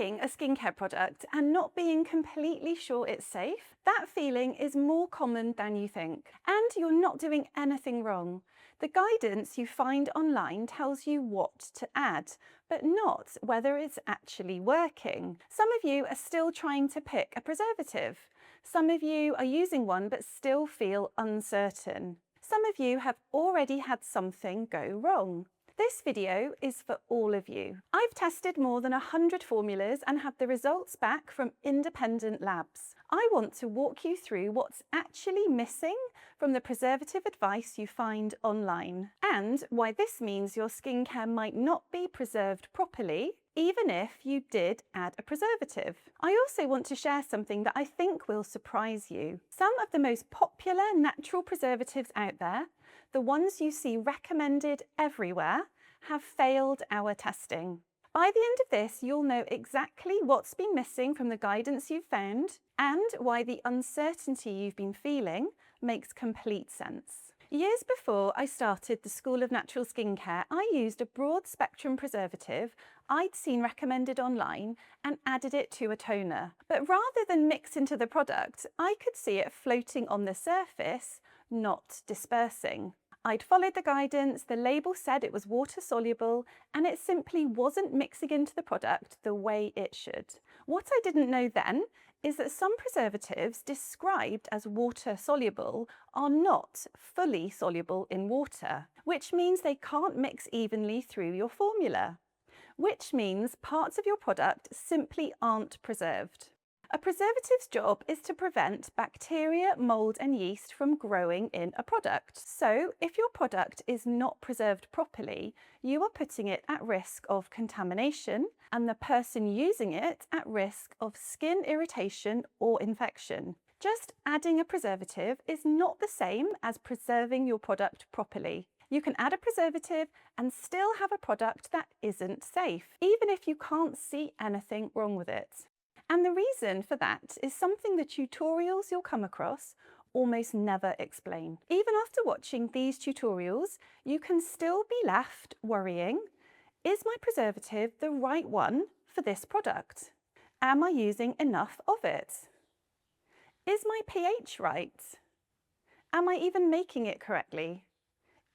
Buying a skincare product and not being completely sure it's safe, that feeling is more common than you think. And you're not doing anything wrong. The guidance you find online tells you what to add, but not whether it's actually working. Some of you are still trying to pick a preservative. Some of you are using one but still feel uncertain. Some of you have already had something go wrong. This video is for all of you. I've tested more than 100 formulas and had the results back from independent labs. I want to walk you through what's actually missing from the preservative advice you find online, and why this means your skincare might not be preserved properly, even if you did add a preservative. I also want to share something that I think will surprise you. Some of the most popular natural preservatives out there, the ones you see recommended everywhere, have failed our testing. By the end of this, you'll know exactly what's been missing from the guidance you've found and why the uncertainty you've been feeling makes complete sense. Years before I started the School of Natural Skincare, I used a broad spectrum preservative I'd seen recommended online and added it to a toner. But rather than mix into the product, I could see it floating on the surface, not dispersing. I'd followed the guidance, the label said it was water soluble, and it simply wasn't mixing into the product the way it should. What I didn't know then is that some preservatives described as water soluble are not fully soluble in water, which means they can't mix evenly through your formula, which means parts of your product simply aren't preserved. A preservative's job is to prevent bacteria, mold and yeast from growing in a product. So if your product is not preserved properly, you are putting it at risk of contamination and the person using it at risk of skin irritation or infection. Just adding a preservative is not the same as preserving your product properly. You can add a preservative and still have a product that isn't safe, even if you can't see anything wrong with it. And the reason for that is something the tutorials you'll come across almost never explain. Even after watching these tutorials, you can still be left worrying, is my preservative the right one for this product? Am I using enough of it? Is my pH right? Am I even making it correctly?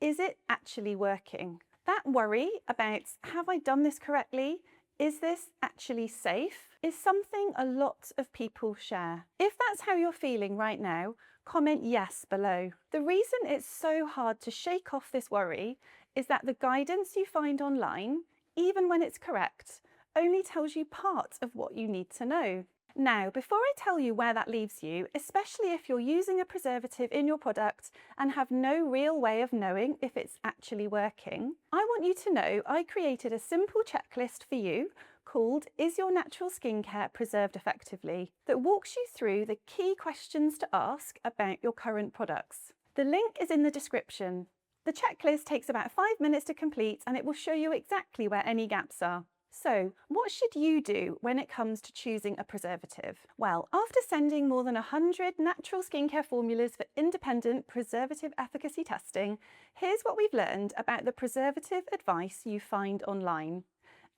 Is it actually working? That worry about, have I done this correctly? Is this actually safe? Is something a lot of people share. If that's how you're feeling right now, comment yes below. The reason it's so hard to shake off this worry is that the guidance you find online, even when it's correct, only tells you part of what you need to know. Now, before I tell you where that leaves you, especially if you're using a preservative in your product and have no real way of knowing if it's actually working, I want you to know I created a simple checklist for you called Is Your Natural Skincare Preserved Effectively? That walks you through the key questions to ask about your current products. The link is in the description. The checklist takes about 5 minutes to complete and it will show you exactly where any gaps are. So, what should you do when it comes to choosing a preservative? Well, after sending more than 100 natural skincare formulas for independent preservative efficacy testing, here's what we've learned about the preservative advice you find online,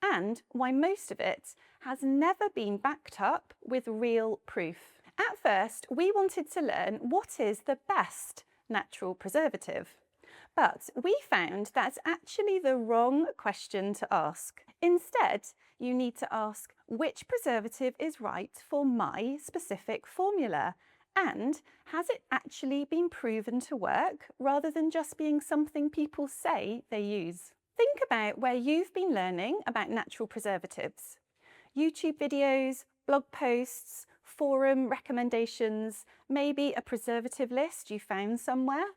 and why most of it has never been backed up with real proof. At first, we wanted to learn what is the best natural preservative. But we found that's actually the wrong question to ask. Instead, you need to ask which preservative is right for my specific formula, and has it actually been proven to work rather than just being something people say they use. Think about where you've been learning about natural preservatives. YouTube videos, blog posts, forum recommendations, maybe a preservative list you found somewhere.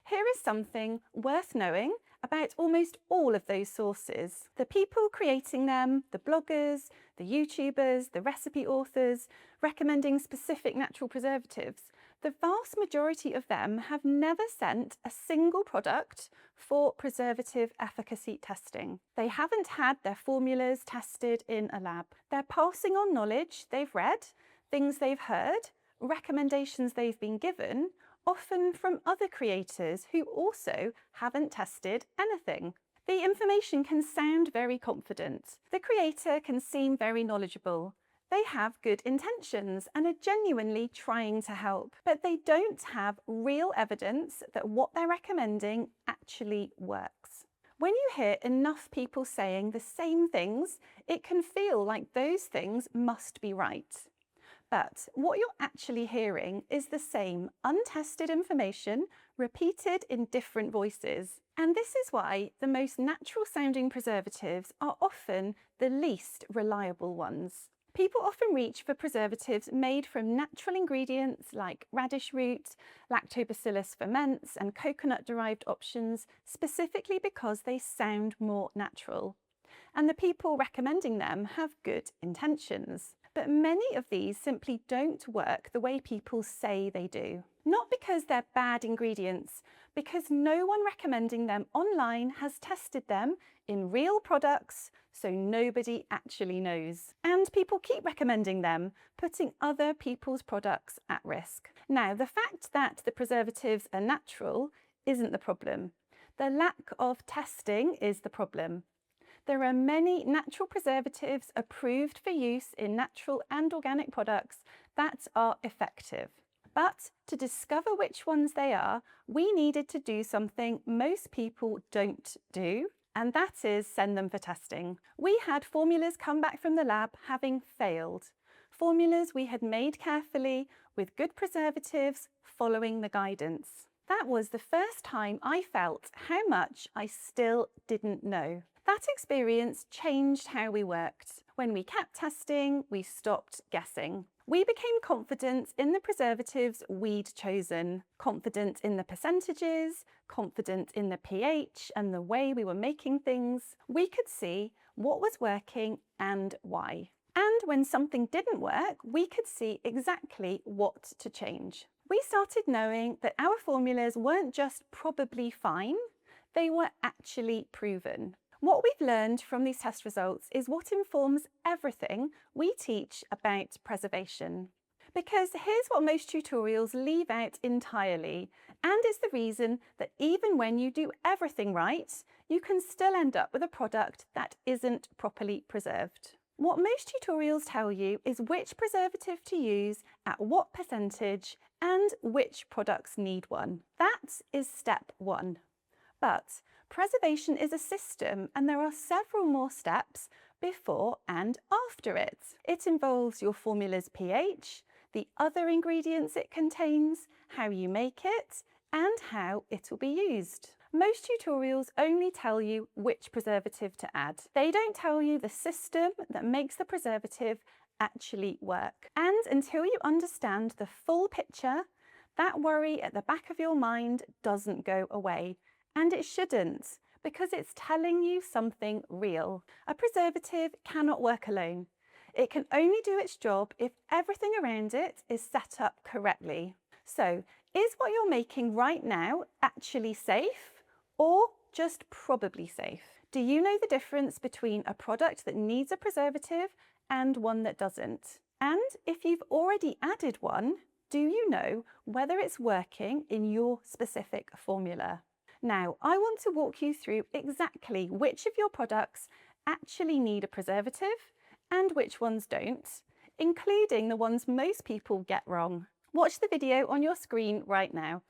Here is something worth knowing about almost all of those sources. The people creating them, the bloggers, the YouTubers, the recipe authors, recommending specific natural preservatives, the vast majority of them have never sent a single product for preservative efficacy testing. They haven't had their formulas tested in a lab. They're passing on knowledge they've read, things they've heard, recommendations they've been given, often from other creators who also haven't tested anything. The information can sound very confident. The creator can seem very knowledgeable. They have good intentions and are genuinely trying to help, but they don't have real evidence that what they're recommending actually works. When you hear enough people saying the same things, it can feel like those things must be right. But what you're actually hearing is the same untested information repeated in different voices. And this is why the most natural sounding preservatives are often the least reliable ones. People often reach for preservatives made from natural ingredients like radish root, lactobacillus ferments, and coconut-derived options specifically because they sound more natural. And the people recommending them have good intentions. But many of these simply don't work the way people say they do. Not because they're bad ingredients, because no one recommending them online has tested them in real products, so nobody actually knows. And people keep recommending them, putting other people's products at risk. Now, the fact that the preservatives are natural isn't the problem. The lack of testing is the problem. There are many natural preservatives approved for use in natural and organic products that are effective. But to discover which ones they are, we needed to do something most people don't do, and that is send them for testing. We had formulas come back from the lab having failed. Formulas we had made carefully with good preservatives following the guidance. That was the first time I felt how much I still didn't know. That experience changed how we worked. When we kept testing, we stopped guessing. We became confident in the preservatives we'd chosen, confident in the percentages, confident in the pH and the way we were making things. We could see what was working and why. And when something didn't work, we could see exactly what to change. We started knowing that our formulas weren't just probably fine, they were actually proven. What we've learned from these test results is what informs everything we teach about preservation. Because here's what most tutorials leave out entirely, and is the reason that even when you do everything right, you can still end up with a product that isn't properly preserved. What most tutorials tell you is which preservative to use at what percentage and which products need one. That is step one. But preservation is a system and there are several more steps before and after it. It involves your formula's pH, the other ingredients it contains, how you make it, and how it will be used. Most tutorials only tell you which preservative to add. They don't tell you the system that makes the preservative actually work. And until you understand the full picture, that worry at the back of your mind doesn't go away. And it shouldn't, because it's telling you something real. A preservative cannot work alone. It can only do its job if everything around it is set up correctly. So, is what you're making right now actually safe or just probably safe? Do you know the difference between a product that needs a preservative and one that doesn't? And if you've already added one, do you know whether it's working in your specific formula? Now, I want to walk you through exactly which of your products actually need a preservative and which ones don't, including the ones most people get wrong. Watch the video on your screen right now.